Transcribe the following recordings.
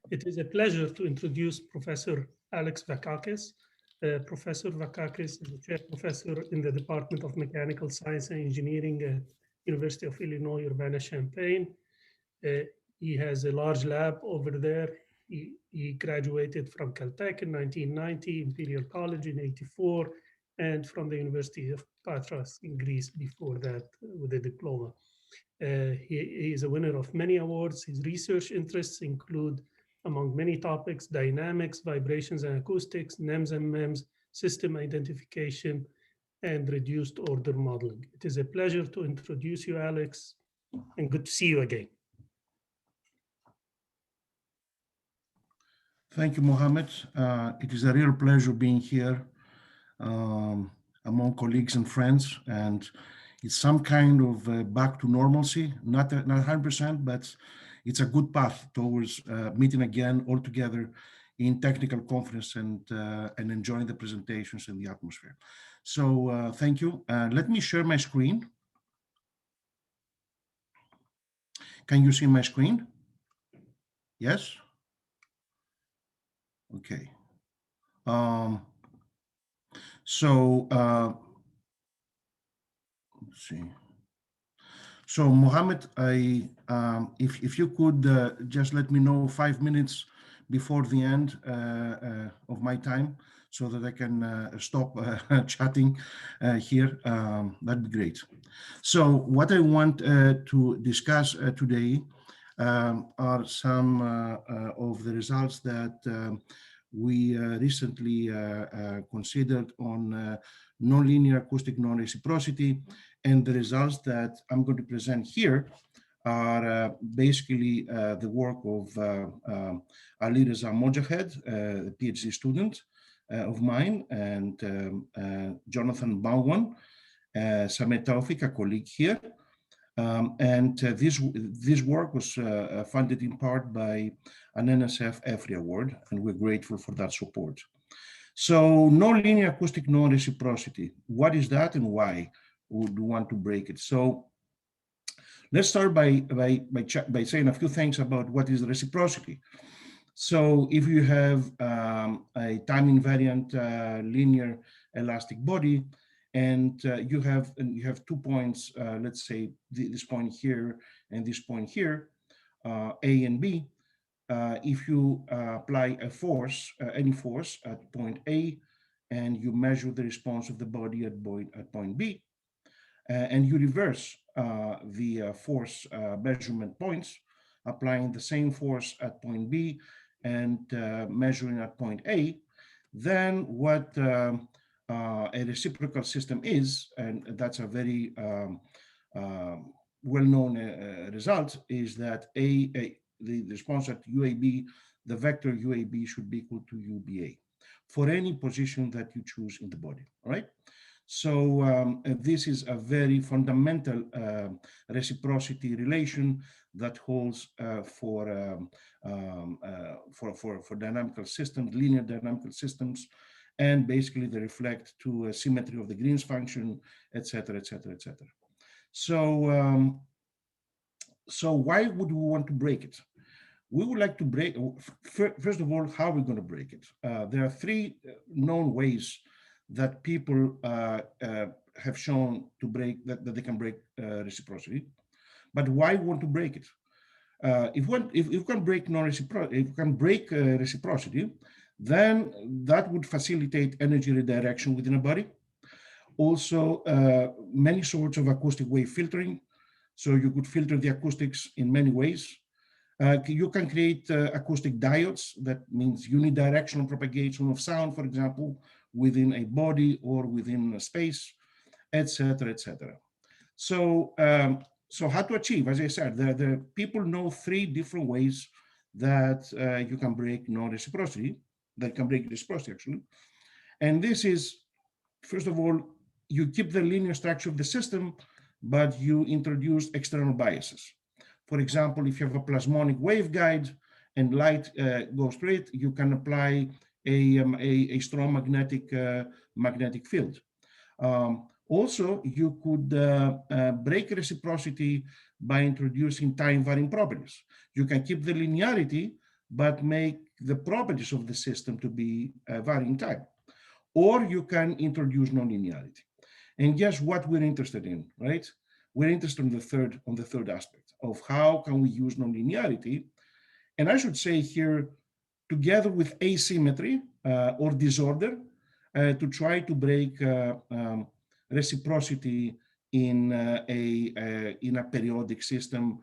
It is a pleasure to introduce Professor Alex Vakakis. Professor Vakakis is a chair professor in the Department of Mechanical Science and Engineering at University of Illinois, Urbana-Champaign. He has a large lab over there. He graduated from Caltech in 1990, Imperial College in 84, and from the University of Patras in Greece before that with a diploma. He is a winner of many awards. His research interests include, among many topics, dynamics, vibrations and acoustics, NEMS and MEMS, system identification, and reduced order modeling. It is a pleasure to introduce you, Alex, and good to see you again. Thank you, Mohammed. It is a real pleasure being here among colleagues and friends, and it's some kind of back to normalcy, not 100%, but it's a good path towards meeting again all together in technical conference and enjoying the presentations and the atmosphere. So thank you. Let me share my screen. Can you see my screen? Yes? Okay. Let's see. So Mohammed, if you could just let me know 5 minutes before the end of my time so that I can stop chatting here, that'd be great. So what I want to discuss today are some of the results that we recently considered on nonlinear acoustic non-reciprocity, and the results that I'm going to present here are basically the work of Ali Reza Mojahed, a PhD student of mine, and Jonathan Bauwan, Samet Taufik, a colleague here. This work was funded in part by an NSF EFRI award, and we're grateful for that support. So nonlinear acoustic non-reciprocity, what is that and why would we want to break it? So let's start by saying a few things about what is reciprocity. So if you have a time invariant linear elastic body, and you have 2 points, let's say this point here and this point here, A and B. If you apply a force, any force at point A, and you measure the response of the body at point B, and you reverse the force measurement points, applying the same force at point B and measuring at point A, then what a reciprocal system is, and that's a very well-known result, is that the response at UAB, the vector UAB should be equal to UBA for any position that you choose in the body, all right? So this is a very fundamental reciprocity relation that holds for dynamical systems, linear dynamical systems, and basically they reflect to a symmetry of the Green's function, et cetera, et cetera, et cetera. So, so why would we want to break it? We would like to break, first of all, how are we going to break it? There are 3 known ways that people have shown to break, that they can break reciprocity. But why want to break it? If you can break non-reciprocity, if you can break reciprocity, then that would facilitate energy redirection within a body. Also, many sorts of acoustic wave filtering. So you could filter the acoustics in many ways. You can create acoustic diodes, that means unidirectional propagation of sound, for example, within a body or within a space, et cetera, et cetera. So, so how to achieve? As I said, the people know 3 different ways that you can break non-reciprocity, that can break reciprocity actually. And this is, first of all, you keep the linear structure of the system, but you introduce external biases. For example, if you have a plasmonic waveguide and light goes through it, you can apply a strong magnetic field. Also, you could break reciprocity by introducing time varying properties. You can keep the linearity, but make the properties of the system to be varying time. Or you can introduce nonlinearity. And guess what we're interested in, right? We're interested in the third aspect of how can we use nonlinearity. And I should say here, together with asymmetry or disorder, to try to break reciprocity in a periodic system.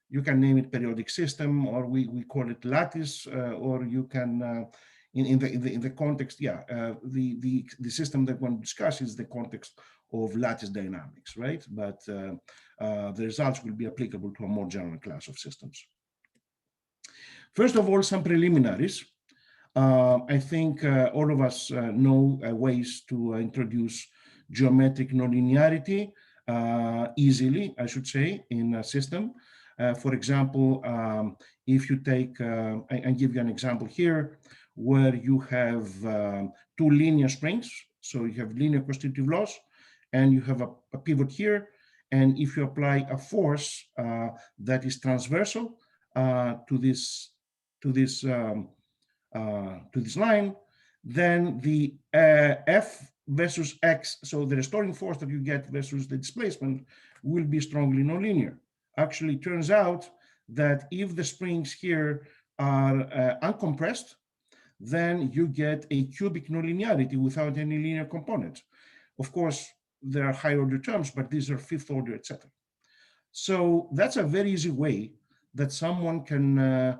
You can name it periodic system, or we call it lattice, or you can in the context, the system that one discusses is the context of lattice dynamics, right? But the results will be applicable to a more general class of systems. First of all, some preliminaries. I think all of us know ways to introduce geometric nonlinearity easily, I should say, in a system. For example, if you take, I give you an example here, where you have two linear springs. So you have linear constitutive loss, and you have a pivot here. And if you apply a force that is transversal to this line, then the F versus X, so the restoring force that you get versus the displacement, will be strongly nonlinear. Actually, it turns out that if the springs here are uncompressed, then you get a cubic nonlinearity without any linear component. Of course, there are higher order terms, but these are fifth order, etc. So that's a very easy way that someone can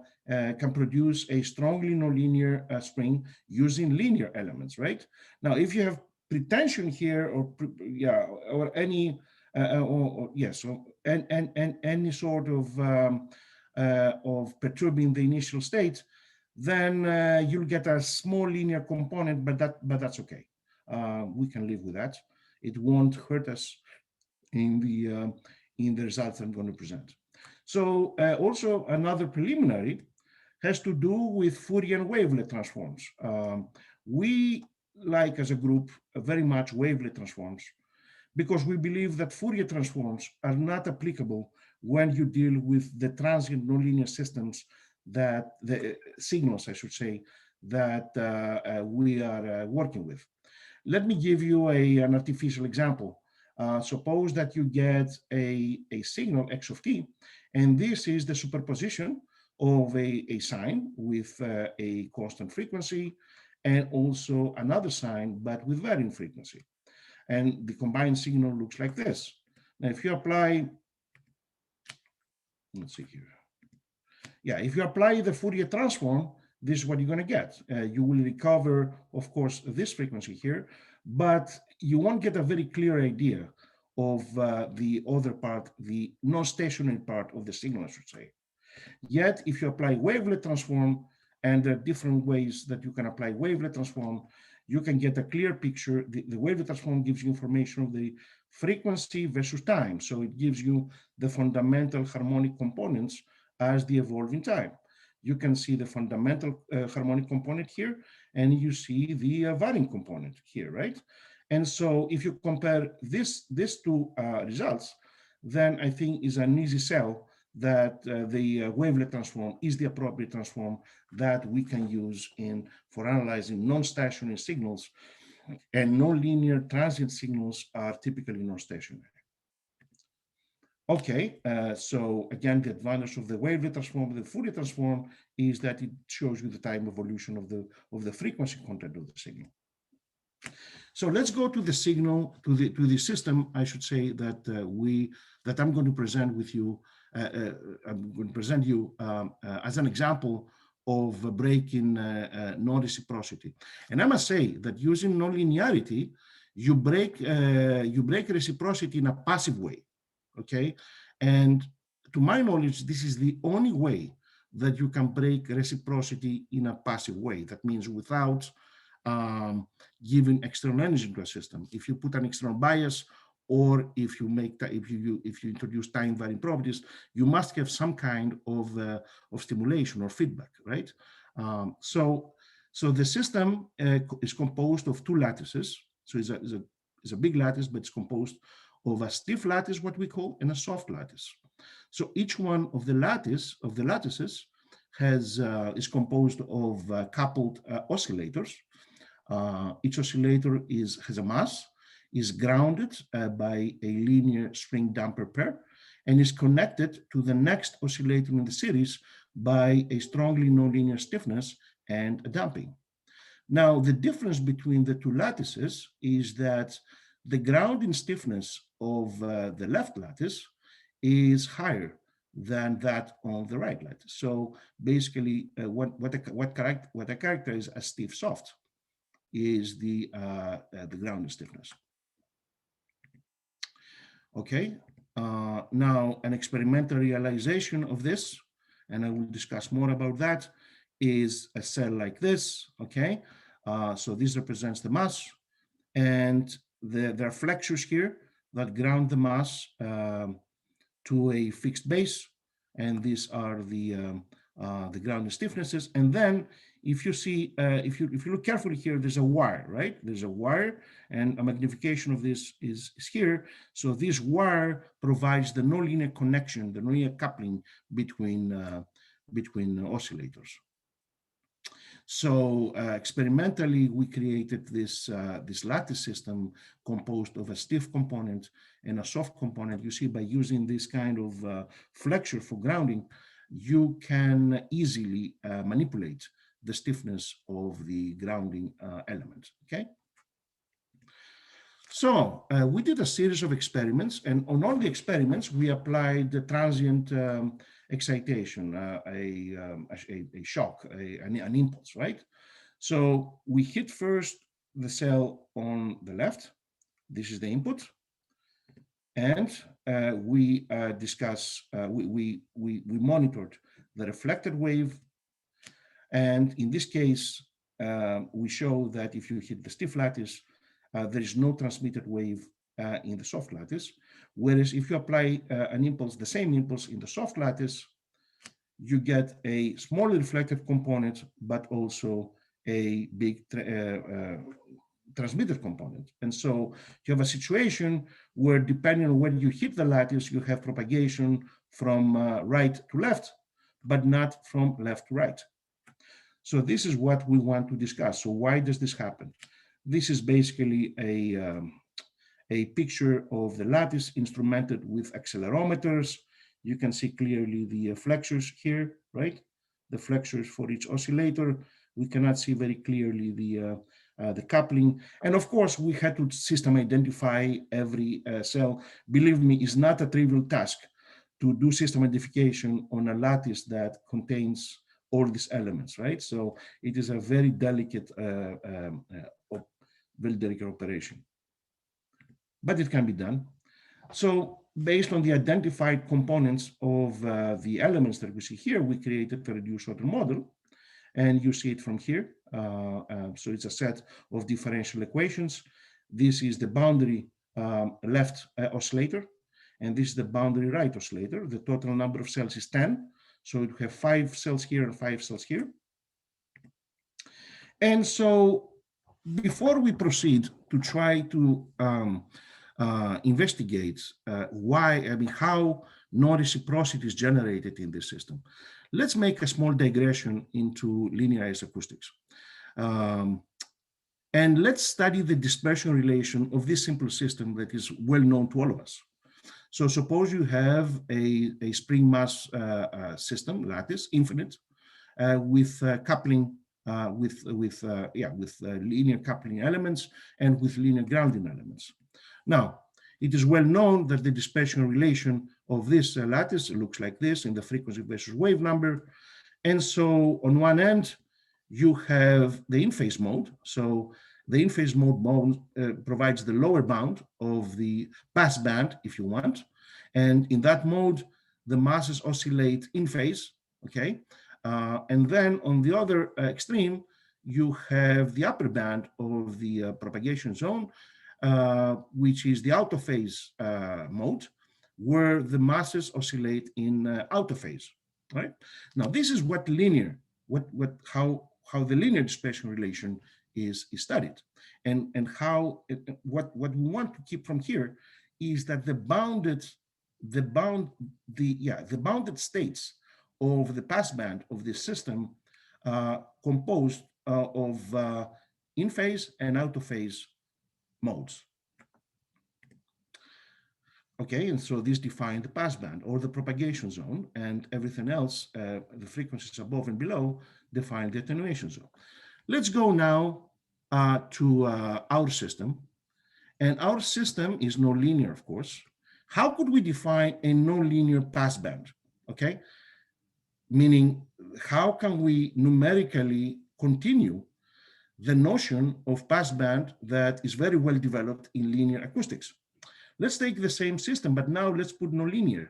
produce a strongly nonlinear spring using linear elements, right? Now, if you have pretension here, or any, any sort of perturbing the initial state, then you'll get a small linear component, but that's okay. We can live with that. It won't hurt us in the results I'm going to present. So also another preliminary has to do with Fourier and wavelet transforms. We like, as a group, very much wavelet transforms, because we believe that Fourier transforms are not applicable when you deal with the transient nonlinear systems, that the signals, I should say, that we are working with. Let me give you an artificial example. Suppose that you get a signal x of t, and this is the superposition of a sine with a constant frequency, and also another sine, but with varying frequency. And the combined signal looks like this. Now, if you apply, let's see here. Yeah, if you apply the Fourier transform, this is what you're going to get. You will recover, of course, this frequency here, but you won't get a very clear idea of the other part, the non-stationary part of the signal, I should say. Yet, if you apply wavelet transform, and there are different ways that you can apply wavelet transform, you can get a clear picture. The wavelet transform gives you information of the frequency versus time. So it gives you the fundamental harmonic components as they evolve in time. You can see the fundamental harmonic component here, and you see the varying component here, right? And so if you compare these two results, then I think is an easy sell that the wavelet transform is the appropriate transform that we can use for analyzing non-stationary signals, and nonlinear transient signals are typically non-stationary. Okay, so again, the advantage of the wavelet transform, the Fourier transform, is that it shows you the time evolution of the frequency content of the signal. So let's go to the signal, to the system, I should say, that I'm going to present with you. I'm going to present you as an example of breaking non-reciprocity. And I must say that using nonlinearity, you break reciprocity in a passive way. Okay, and to my knowledge, this is the only way that you can break reciprocity in a passive way. That means without giving external energy to a system. If you put an external bias, or if you introduce time varying properties, you must have some kind of stimulation or feedback, right? So the system is composed of two lattices. So it's a big lattice, but it's composed of a stiff lattice, what we call, and a soft lattice. So each one of the lattices is composed of coupled oscillators. Each oscillator has a mass, is grounded by a linear spring damper pair, and is connected to the next oscillator in the series by a strongly nonlinear stiffness and a damping. Now, the difference between the two lattices is that the grounding stiffness of the left lattice is higher than that on the right lattice. So basically, what I characterize as stiff soft is the grounding stiffness. Okay, now an experimental realization of this, and I will discuss more about that, is a cell like this. Okay, so this represents the mass, and there are flexures here that ground the mass to a fixed base, and these are the grounding stiffnesses. And then if you see, if you look carefully here, there's a wire, right? There's a wire, and a magnification of this is here. So this wire provides the nonlinear connection, the nonlinear coupling between oscillators. So experimentally, we created this lattice system composed of a stiff component and a soft component. You see, by using this kind of flexure for grounding, you can easily manipulate the stiffness of the grounding element. Okay. So we did a series of experiments, and on all the experiments, we applied the transient excitation, a shock, an impulse, right? So we hit first the cell on the left. This is the input, and we monitored the reflected wave, and in this case, we show that if you hit the stiff lattice, there is no transmitted wave in the soft lattice. Whereas if you apply an impulse, the same impulse in the soft lattice, you get a smaller reflected component, but also a big transmitted component. And so you have a situation where, depending on when you hit the lattice, you have propagation from right to left, but not from left to right. So this is what we want to discuss. So why does this happen? This is basically a picture of the lattice instrumented with accelerometers. You can see clearly the flexures here, right? The flexures for each oscillator. We cannot see very clearly the coupling. And of course, we had to system identify every cell. Believe me, it's not a trivial task to do system identification on a lattice that contains all these elements, right? So it is a very delicate operation, but it can be done. So based on the identified components of the elements that we see here, we created a reduced order model, and you see it from here. So it's a set of differential equations. This is the boundary left oscillator, and this is the boundary right oscillator. The total number of cells is 10. So you have 5 cells here and 5 cells here. And so before we proceed to try to investigate how non-reciprocity is generated in this system, let's make a small digression into linearized acoustics. And let's study the dispersion relation of this simple system that is well known to all of us. So suppose you have a spring mass system, lattice, infinite, with coupling, with linear coupling elements and with linear grounding elements. Now, it is well known that the dispersion relation of this lattice looks like this in the frequency versus wave number. And so on one end, you have the in-phase mode. So the in-phase mode provides the lower bound of the pass band, if you want. And in that mode, the masses oscillate in phase, okay? And then on the other extreme, you have the upper band of the propagation zone, which is the out of phase mode, where the masses oscillate in out of phase, right? Now, this is what how the linear dispersion relation is studied, and what we want to keep from here is that the bounded states of the passband of this system composed of in-phase and out-of-phase modes. Okay, and so this defines the passband or the propagation zone, and everything else, the frequencies above and below, define the attenuation zone. Let's go now to our system. And our system is nonlinear, of course. How could we define a nonlinear passband? Okay, meaning how can we numerically continue the notion of passband that is very well developed in linear acoustics? Let's take the same system, but now let's put nonlinear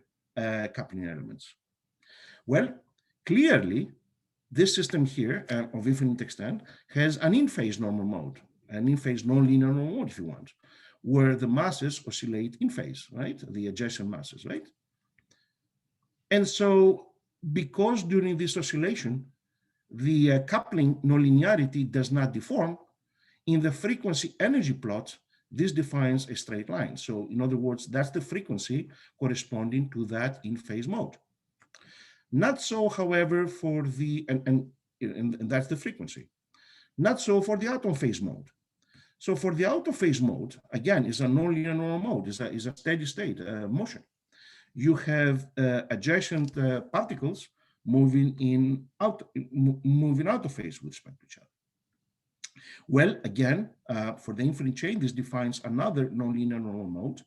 coupling elements. Well, clearly, this system here of infinite extent has an in-phase normal mode, an in-phase nonlinear normal mode, if you want, where the masses oscillate in phase, right? The adjacent masses, right? And so, because during this oscillation, the coupling nonlinearity does not deform, in the frequency energy plot, this defines a straight line. So in other words, that's the frequency corresponding to that in-phase mode. Not so, however, for the, and that's the frequency. Not so for the out-of-phase mode. So for the out-of-phase mode, again, is a nonlinear normal mode, is a steady state motion. You have adjacent particles moving out of phase with respect to each other. Well, again, for the infinite chain, this defines another nonlinear normal mode,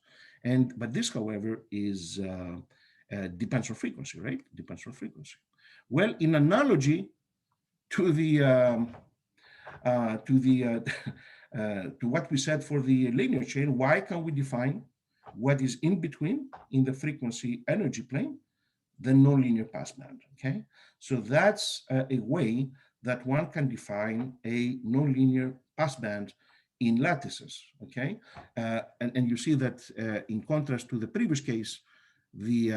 but this, however, is depends on frequency, right? Depends on frequency. Well, in analogy to the to what we said for the linear chain, why can we define what is in between in the frequency energy plane? The nonlinear passband. Okay, so that's a way that one can define a nonlinear passband in lattices. Okay, and you see that in contrast to the previous case, the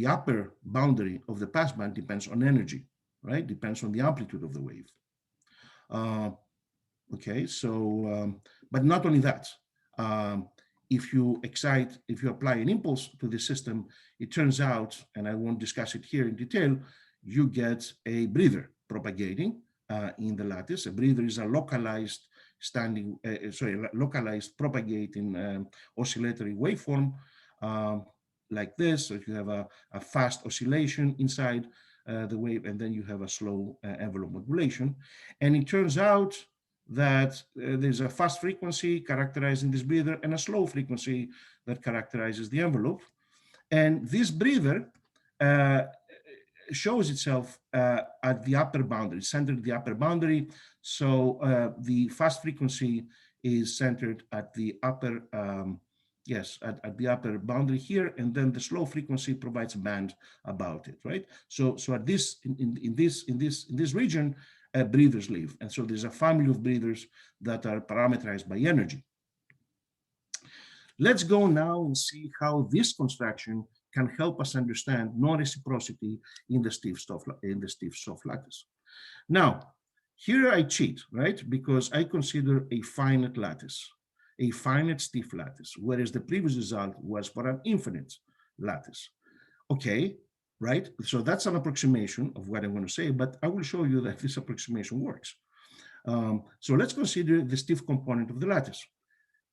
upper boundary of the passband depends on energy, right? Depends on the amplitude of the wave. Okay, so but not only that. If you apply an impulse to the system, it turns out, and I won't discuss it here in detail, you get a breather propagating in the lattice. A breather is a localized localized propagating oscillatory waveform like this. So you have a fast oscillation inside the wave, and then you have a slow envelope modulation. And it turns out that there's a fast frequency characterizing this breather and a slow frequency that characterizes the envelope. And this breather shows itself at the upper boundary, centered at the upper boundary. So the fast frequency is centered at the upper, at the upper boundary here, and then the slow frequency provides a band about it, right? So at this in this region, breathers live, and so there's a family of breathers that are parameterized by energy. Let's go now and see how this construction can help us understand non-reciprocity in the stiff soft lattice. Now, here I cheat, right? Because I consider a finite lattice, a finite stiff lattice, whereas the previous result was for an infinite lattice. Okay, right? So that's an approximation of what I'm going to say, but I will show you that this approximation works. So let's consider the stiff component of the lattice.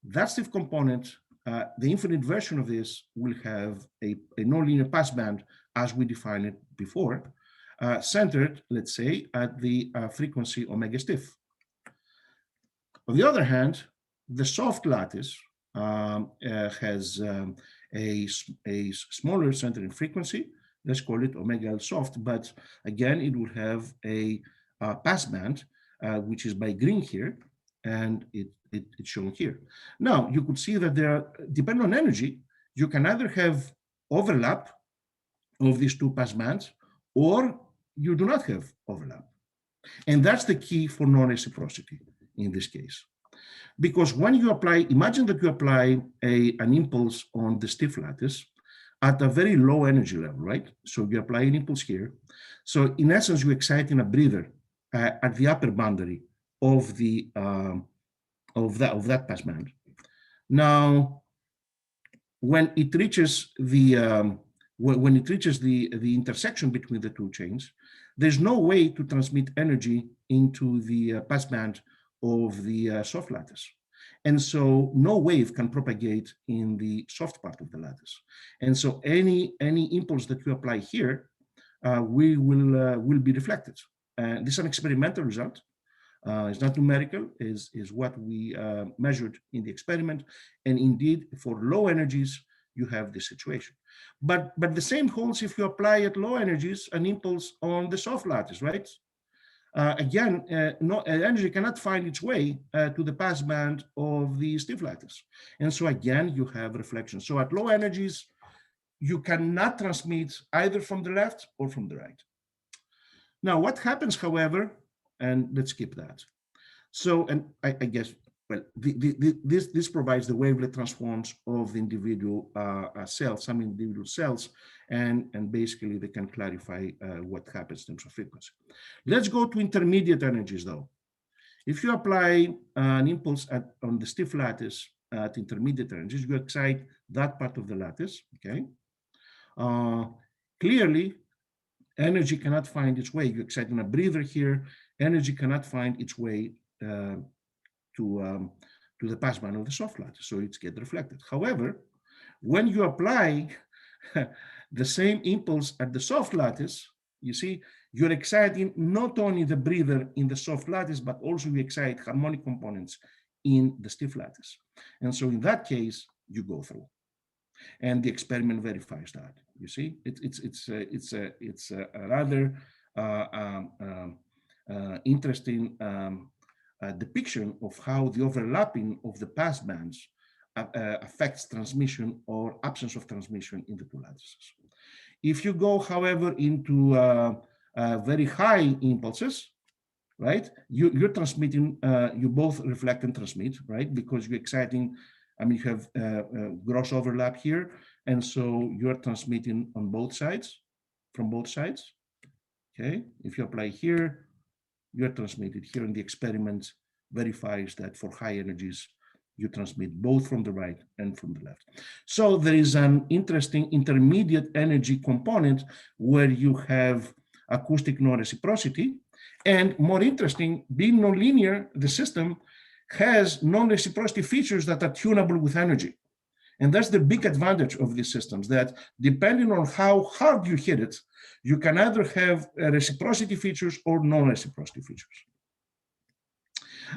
That stiff component, the infinite version of this will have a nonlinear passband as we defined it before, centered, let's say, at the frequency omega stiff. On the other hand, the soft lattice has a smaller center in frequency. Let's call it omega L soft, but again, it will have a passband, which is by green here, and it's shown here. Now, you could see that there are, depending on energy, you can either have overlap of these two passbands, or you do not have overlap. And that's the key for non-reciprocity in this case. Because when you apply, imagine that you apply an impulse on the stiff lattice at a very low energy level, right? So you apply an impulse here. So in essence, you're exciting a breather at the upper boundary of the of that passband. Now, when it reaches the when it reaches the intersection between the two chains, there's no way to transmit energy into the passband of the soft lattice. And so no wave can propagate in the soft part of the lattice. And so any impulse that you apply here will be reflected. This is an experimental result. It's not numerical, is what we measured in the experiment. And indeed, for low energies, you have this situation. But the same holds if you apply at low energies an impulse on the soft lattice, right? Again, energy cannot find its way to the passband of the stiff lattice. And so again, you have reflection. So at low energies, you cannot transmit either from the left or from the right. Now, what happens, however, and let's skip that. So, and I guess, well, this provides the wavelet transforms of the individual cells, some individual cells, and basically they can clarify what happens in terms of frequency. Let's go to intermediate energies, though. If you apply an impulse on the stiff lattice at intermediate energies, you excite that part of the lattice, okay? Clearly, energy cannot find its way. You're exciting a breather here, energy cannot find its way to the passband of the soft lattice, so it's get reflected. However, when you apply the same impulse at the soft lattice, you see, you're exciting not only the breather in the soft lattice, but also you excite harmonic components in the stiff lattice. And so in that case, you go through. And the experiment verifies that. You see, it's a rather interesting depiction of how the overlapping of the passbands affects transmission or absence of transmission in the two lattices. If you go, however, into very high impulses, right, you're transmitting, you both reflect and transmit, right, because you're exciting. I mean, you have gross overlap here, and so you're transmitting on both sides, from both sides. Okay, if you apply here, you're transmitted here, and the experiment verifies that for high energies, you transmit both from the right and from the left. So there is an interesting intermediate energy component where you have acoustic non-reciprocity, and more interesting, being nonlinear, the system has non-reciprocity features that are tunable with energy. And that's the big advantage of these systems, that depending on how hard you hit it, you can either have reciprocity features or non-reciprocity features.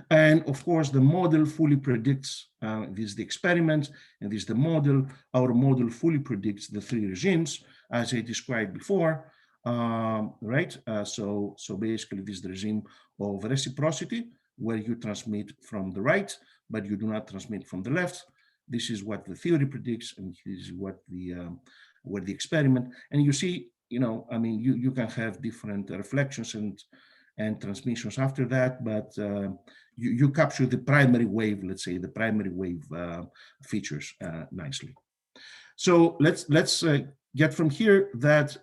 And of course, the model fully predicts, this is the experiment, and this is the model. Our model fully predicts the three regimes, as I described before, right? So basically, this is the regime of reciprocity, where you transmit from the right, but you do not transmit from the left. This is what the theory predicts, and this is what the experiment. And you see, you know, I mean, you can have different reflections and transmissions after that, but you capture the primary wave, let's say, the primary wave features nicely. So let's get from here that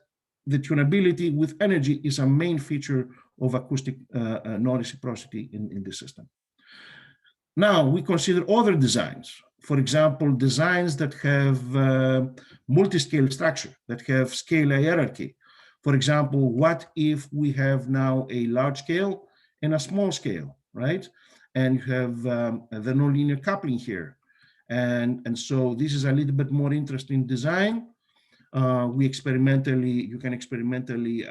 the tunability with energy is a main feature of acoustic non-reciprocity in the system. Now we consider other designs. For example, designs that have multi-scale structure, that have scale hierarchy. For example, what if we have now a large scale and a small scale, right? And you have the nonlinear coupling here. And so this is a little bit more interesting design. You can experimentally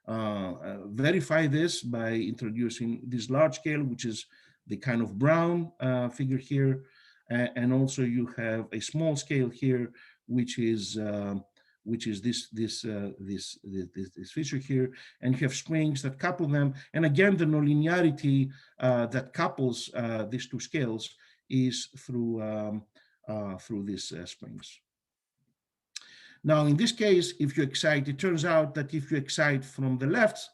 verify this by introducing this large scale, which is the kind of brown figure here. And also you have a small scale here, which is this feature here, and you have springs that couple them. And again, the nonlinearity that couples these two scales is through these springs. Now, in this case, if you excite, it turns out that if you excite from the left,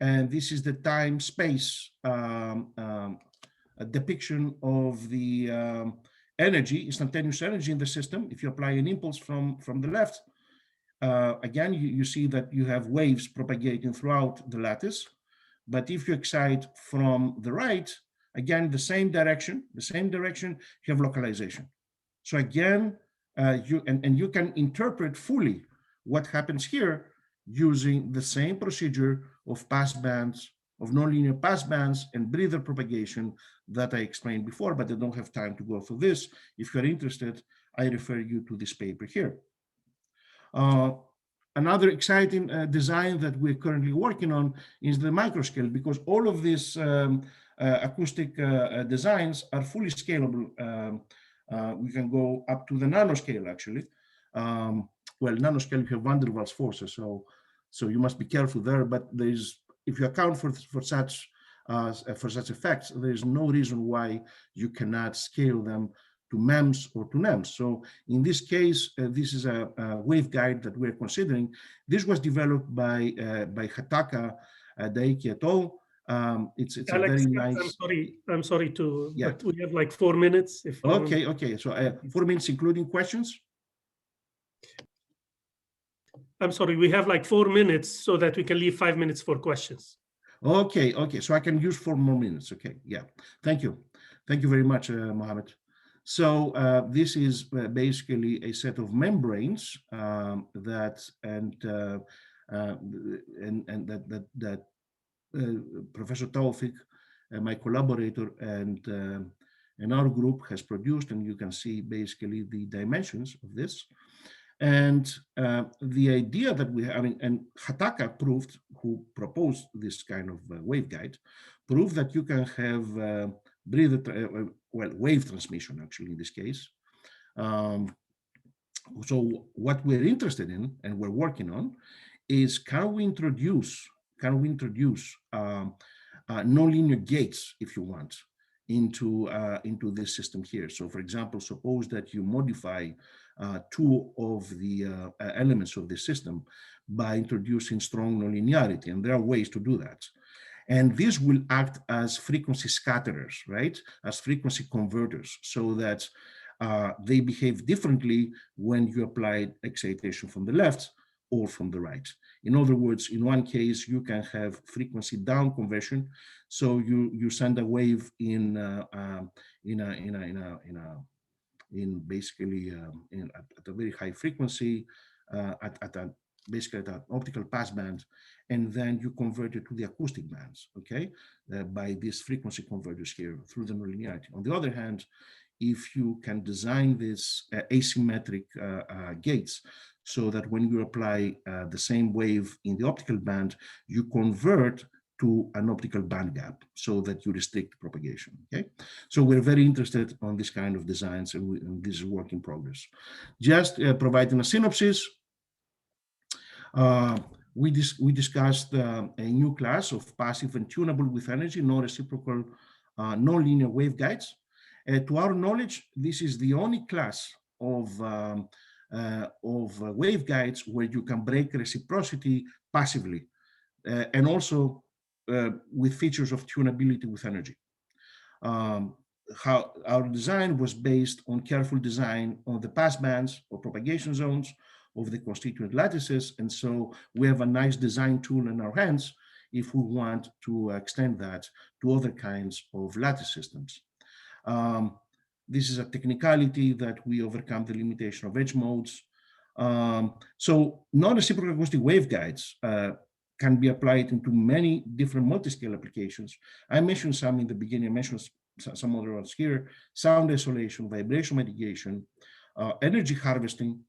and this is the time-space depiction of the energy, instantaneous energy in the system. If you apply an impulse from the left, again, you see that you have waves propagating throughout the lattice. But if you excite from the right, again, the same direction, you have localization. So again, you can interpret fully what happens here using the same procedure of passbands, of nonlinear passbands and breather propagation that I explained before, but I don't have time to go through this. If you're interested, I refer you to this paper here. Another exciting design that we're currently working on is the microscale, because all of these acoustic designs are fully scalable. We can go up to the nanoscale, actually. Well, nanoscale, you have van der Waals forces, so you must be careful there. But there's, if you account for such effects, there is no reason why you cannot scale them to MEMS or to NEMS. So in this case, this is a waveguide that we're considering. This was developed by Hataka, Daiki et al. It's Alex, a very nice. I'm sorry to, yeah. But we have like 4 minutes. If okay. So 4 minutes including questions. I'm sorry, we have like 4 minutes so that we can leave 5 minutes for questions. Okay. So I can use 4 more minutes. Okay, yeah. Thank you very much, Mohammed. So this is basically a set of membranes that Professor Taufik, my collaborator, and our group has produced, and you can see basically the dimensions of this. And the idea that we have, and Hataka proved, who proposed this kind of waveguide, proved that you can have wave transmission, actually, in this case. So what we're interested in and we're working on is, can we introduce nonlinear gates, if you want, into this system here. So for example, suppose that you modify 2 of the elements of the system by introducing strong nonlinearity, and there are ways to do that. And this will act as frequency scatterers, right? As frequency converters, so that they behave differently when you apply excitation from the left or from the right. In other words, in one case, you can have frequency down conversion, so you send a wave in basically at a very high frequency basically at an optical passband, and then you convert it to the acoustic bands, okay, by these frequency converters here through the nonlinearity. On the other hand, if you can design these asymmetric gates, so that when you apply the same wave in the optical band, you convert to an optical band gap, so that you restrict propagation, okay? So we're very interested on this kind of designs, and this is work in progress. Just providing a synopsis, we discussed a new class of passive and tunable with energy, non-reciprocal, non-linear waveguides. To our knowledge, this is the only class of waveguides where you can break reciprocity passively, and also with features of tunability with energy. How our design was based on careful design on the passbands or propagation zones of the constituent lattices, and so we have a nice design tool in our hands if we want to extend that to other kinds of lattice systems. This is a technicality that we overcome the limitation of edge modes. So non-reciprocal acoustic waveguides can be applied into many different multi-scale applications. I mentioned some in the beginning, I mentioned some other ones here: sound isolation, vibration mitigation, energy harvesting,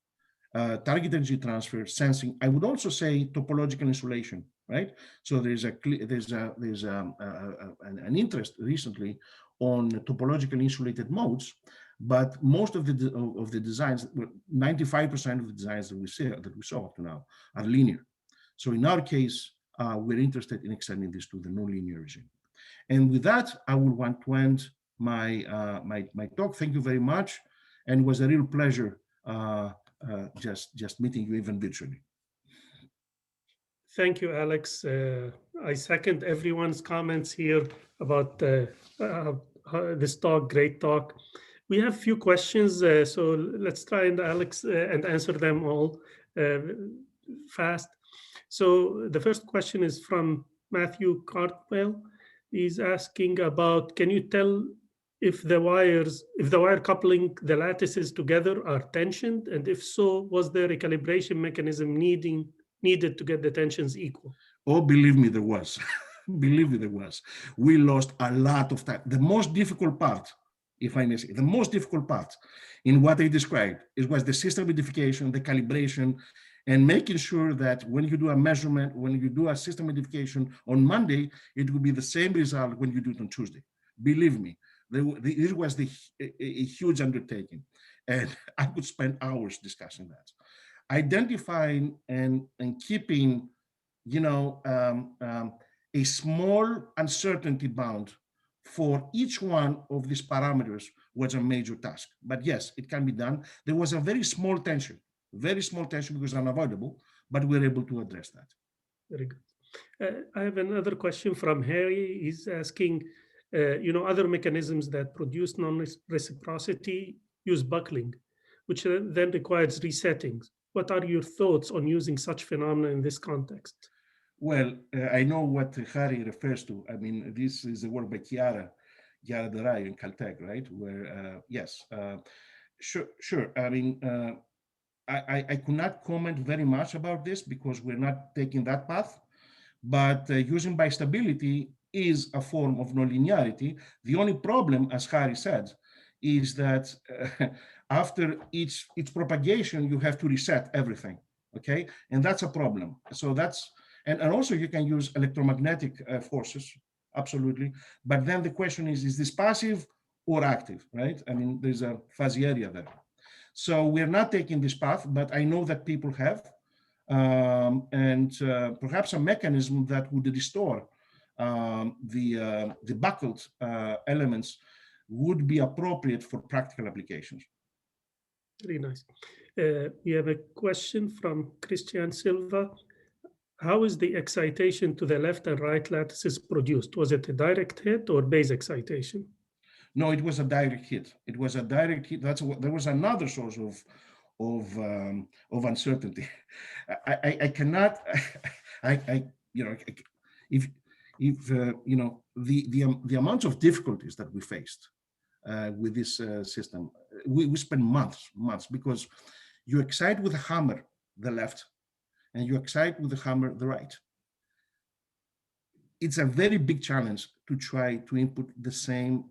target energy transfer, sensing. I would also say topological insulation, right? So there's an interest recently on topologically insulated modes, but most of the designs, 95% of the designs that we saw up to now are linear. So in our case, we're interested in extending this to the nonlinear regime. And with that, I would want to end my talk. Thank you very much, and it was a real pleasure just meeting you even virtually. Thank you, Alex. I second everyone's comments here about this talk. Great talk. We have a few questions, so let's try and answer them all fast. So the first question is from Matthew Cartwell. He's asking about, can you tell if the wire coupling the lattices together are tensioned, and if so, was there a calibration mechanism needed to get the tensions equal? Oh, believe me, there was. Believe me, there was. We lost a lot of time. The most difficult part, if I may say, the most difficult part in what I described was the system modification, the calibration, and making sure that when you do a measurement, when you do a system modification on Monday, it will be the same result when you do it on Tuesday. Believe me, it was a huge undertaking, and I could spend hours discussing that. Identifying and keeping, a small uncertainty bound for each one of these parameters was a major task. But yes, it can be done. There was a very small tension because unavoidable, but we're able to address that. Very good. I have another question from Harry. He's asking, other mechanisms that produce non-reciprocity use buckling, which then requires resettings. What are your thoughts on using such phenomena in this context? Well, I know what Harry refers to. I mean, this is a work by Chiara Deraio in Caltech, right? Where, yes, sure. I mean, I could not comment very much about this because we're not taking that path, but using bistability is a form of nonlinearity. The only problem, as Harry said, is that after each propagation, you have to reset everything, okay? And that's a problem. So that's, and also you can use electromagnetic forces, absolutely. But then the question is this passive or active, right? I mean, there's a fuzzy area there. So we're not taking this path, but I know that people have, and perhaps a mechanism that would restore the buckled elements would be appropriate for practical applications. Very nice. We have a question from Christian Silva. How is the excitation to the left and right lattices produced? Was it a direct hit or base excitation? No, it was a direct hit. It was a direct hit. There was another source of uncertainty. I cannot. If the amount of difficulties that we faced with this system, we spent months because you excite with a hammer the left, and you excite with the hammer the right. It's a very big challenge to try to input the same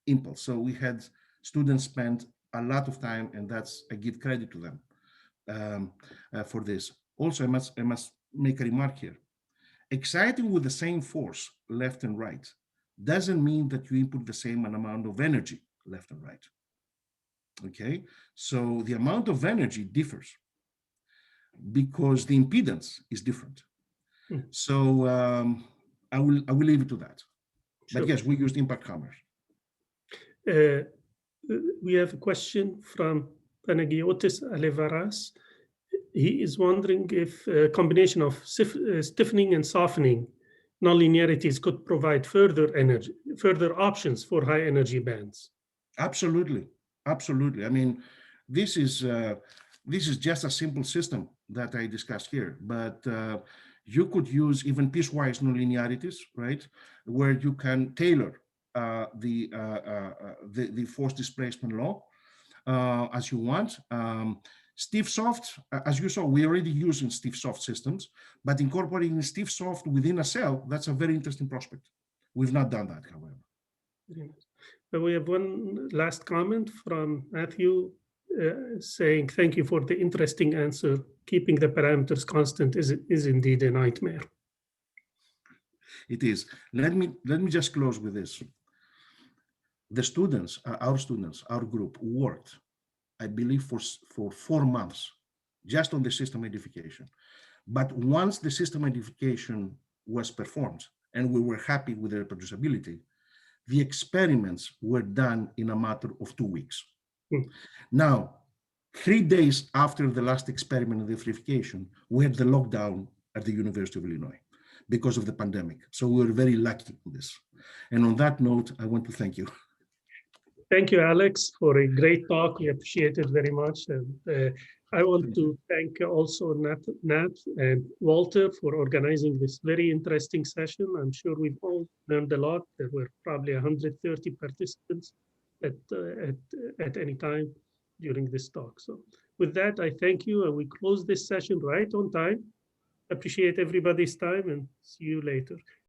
impulse. So we had students spend a lot of time, and I give credit to them for this. Also, I must make a remark here. Exciting with the same force, left and right, doesn't mean that you input the same amount of energy, left and right. Okay, so the amount of energy differs because the impedance is different. So I will leave it to that. Sure. But yes, we used impact hammers. We have a question from Panagiotis Alivaras. He is wondering if a combination of stiffening and softening nonlinearities could provide further options for high energy bands. Absolutely. I mean, this is just a simple system that I discussed here, but you could use even piecewise nonlinearities, right, where you can tailor the force displacement law as you want. Stiff soft, as you saw, we're already using stiff soft systems, but incorporating stiff soft within a cell, that's a very interesting prospect. We've not done that, however. We have one last comment from Matthew saying, thank you for the interesting answer. Keeping the parameters constant is indeed a nightmare. It is. Let me just close with this. The students, our group worked, I believe, for 4 months just on the system modification. But once the system modification was performed and we were happy with the reproducibility, the experiments were done in a matter of 2 weeks. Now, 3 days after the last experiment of the verification, we had the lockdown at the University of Illinois because of the pandemic. So we were very lucky with this. And on that note, I want to thank you. Thank you, Alex, for a great talk. We appreciate it very much. And I want to thank also Nat and Walter for organizing this very interesting session. I'm sure we've all learned a lot. There were probably 130 participants. at any time during this talk. So with that, I thank you, and we close this session right on time. Appreciate everybody's time, and see you later.